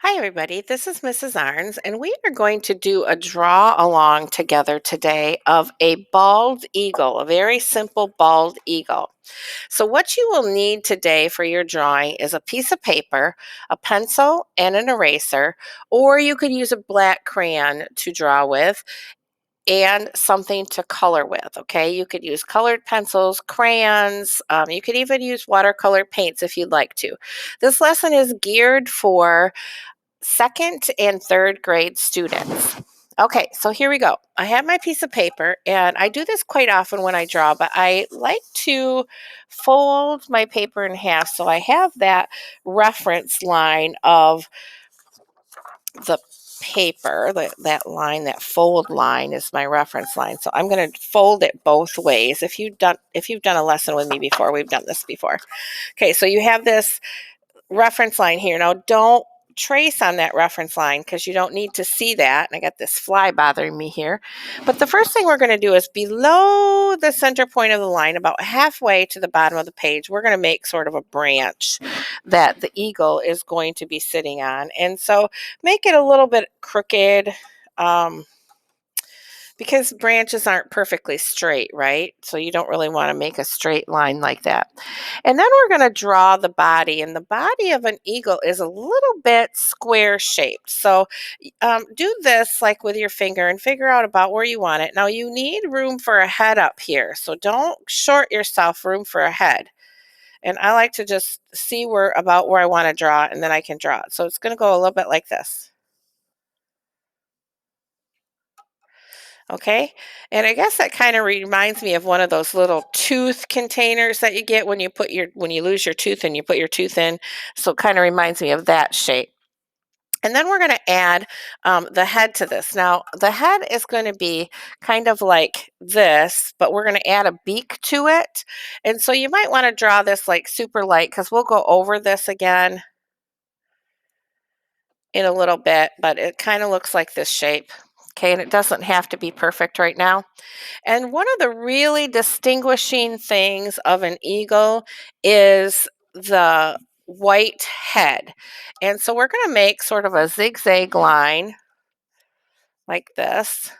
Hi, everybody. This is Mrs. Arns, and we are going to do a draw along together today of a bald eagle, a very simple bald eagle. So, what you will need today for your drawing is a piece of paper, a pencil, and an eraser, or you could use a black crayon to draw with. And something to color with. Okay, you could use colored pencils, crayons, you could even use watercolor paints if you'd like to. This lesson is geared for second and third grade students. Okay, so here we go. I have my piece of paper, and I do this quite often when I draw, but I like to fold my paper in half so I have that reference line of the paper. That line, that fold line, is my reference line. So I'm going to fold it both ways. If you've done a lesson with me before, we've done this before. Okay, so you have this reference line here. Now, don't trace on that reference line because you don't need to see that. And I got this fly bothering me here. But the first thing we're going to do is below the center point of the line, about halfway to the bottom of the page, we're going to make sort of a branch that the eagle is going to be sitting on. And so make it a little bit crooked. Um, because branches aren't perfectly straight, right? So you don't really want to make a straight line like that. And then we're going to draw the body, and the body of an eagle is a little bit square shaped. So do this like with your finger and figure out about where you want it. Now you need room for a head up here, so don't short yourself room for a head. And I like to just see where I want to draw, and then I can draw it. So it's going to go a little bit like this. Okay. And I guess that kind of reminds me of one of those little tooth containers that you get when you lose your tooth and you put your tooth in. So it kind of reminds me of that shape. And then we're going to add the head to this. Now, the head is going to be kind of like this, but we're going to add a beak to it. And so you might want to draw this like super light because we'll go over this again in a little bit, but it kind of looks like this shape. Okay, and it doesn't have to be perfect right now. And one of the really distinguishing things of an eagle is the white head. And so we're going to make sort of a zigzag line like this.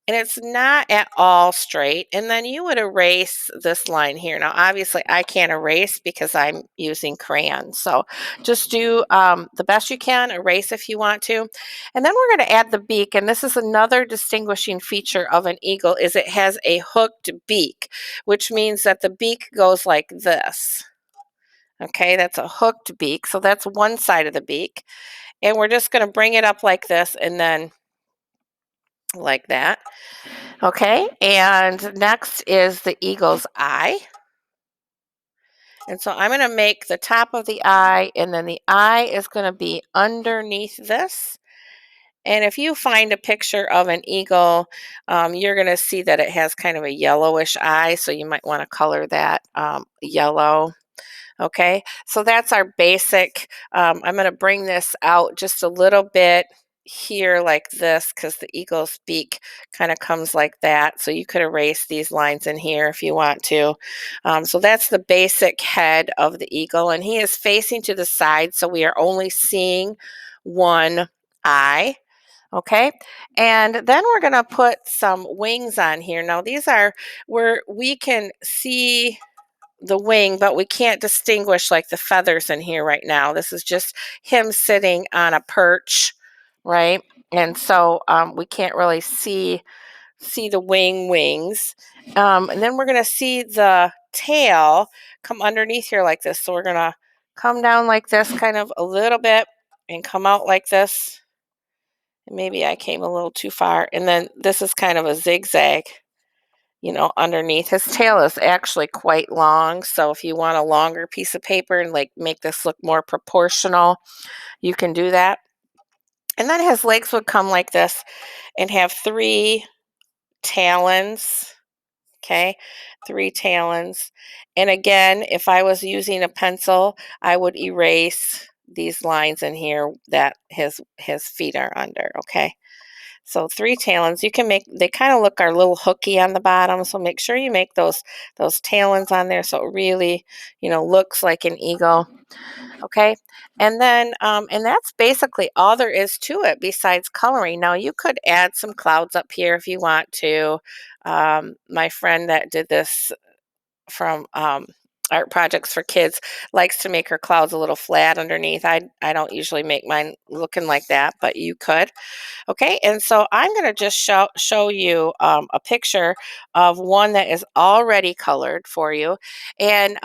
And it's not at all straight. And then you would erase this line here. Now, obviously, I can't erase because I'm using crayons. So just do the best you can, erase if you want to. And then we're going to add the beak. And this is another distinguishing feature of an eagle is it has a hooked beak, which means that the beak goes like this. Okay, that's a hooked beak. So that's one side of the beak. And we're just going to bring it up like this and then like that. Okay, and next is the eagle's eye. And so I'm going to make the top of the eye, and then the eye is going to be underneath this. And if you find a picture of an eagle, you're going to see that it has kind of a yellowish eye, so you might want to color that yellow. Okay, so that's our basic. I'm going to bring this out just a little bit here like this because the eagle's beak kind of comes like that. So you could erase these lines in here if you want to. So that's the basic head of the eagle, and he is facing to the side, so we are only seeing one eye. Okay, and then we're going to put some wings on here. Now these are where we can see the wing, but we can't distinguish like the feathers in here right now. This is just him sitting on a perch, right? And so we can't really see the wings. And then we're going to see the tail come underneath here like this. So we're going to come down like this kind of a little bit and come out like this. Maybe I came a little too far. And then this is kind of a zigzag, underneath. His tail is actually quite long. So if you want a longer piece of paper and like make this look more proportional, you can do that. And then his legs would come like this and have three talons. Okay, three talons. And again, if I was using a pencil, I would erase these lines in here that his feet are under. Okay. So 3 talons. You can make they kind of look are a little hooky on the bottom, so make sure you make those talons on there so it really, looks like an eagle. Okay. And that's basically all there is to it besides coloring. Now, you could add some clouds up here if you want to. My friend that did this from Art Projects for Kids likes to make her clouds a little flat underneath. I don't usually make mine looking like that, but you could. Okay, and so I'm going to just show you a picture of one that is already colored for you, and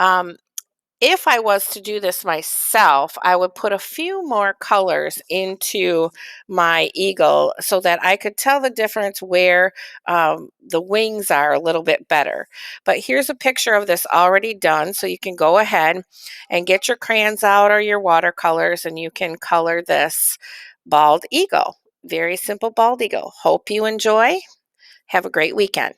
if I was to do this myself, I would put a few more colors into my eagle so that I could tell the difference where the wings are a little bit better. But here's a picture of this already done, so you can go ahead and get your crayons out or your watercolors and you can color this bald eagle. Very simple bald eagle. Hope you enjoy. Have a great weekend.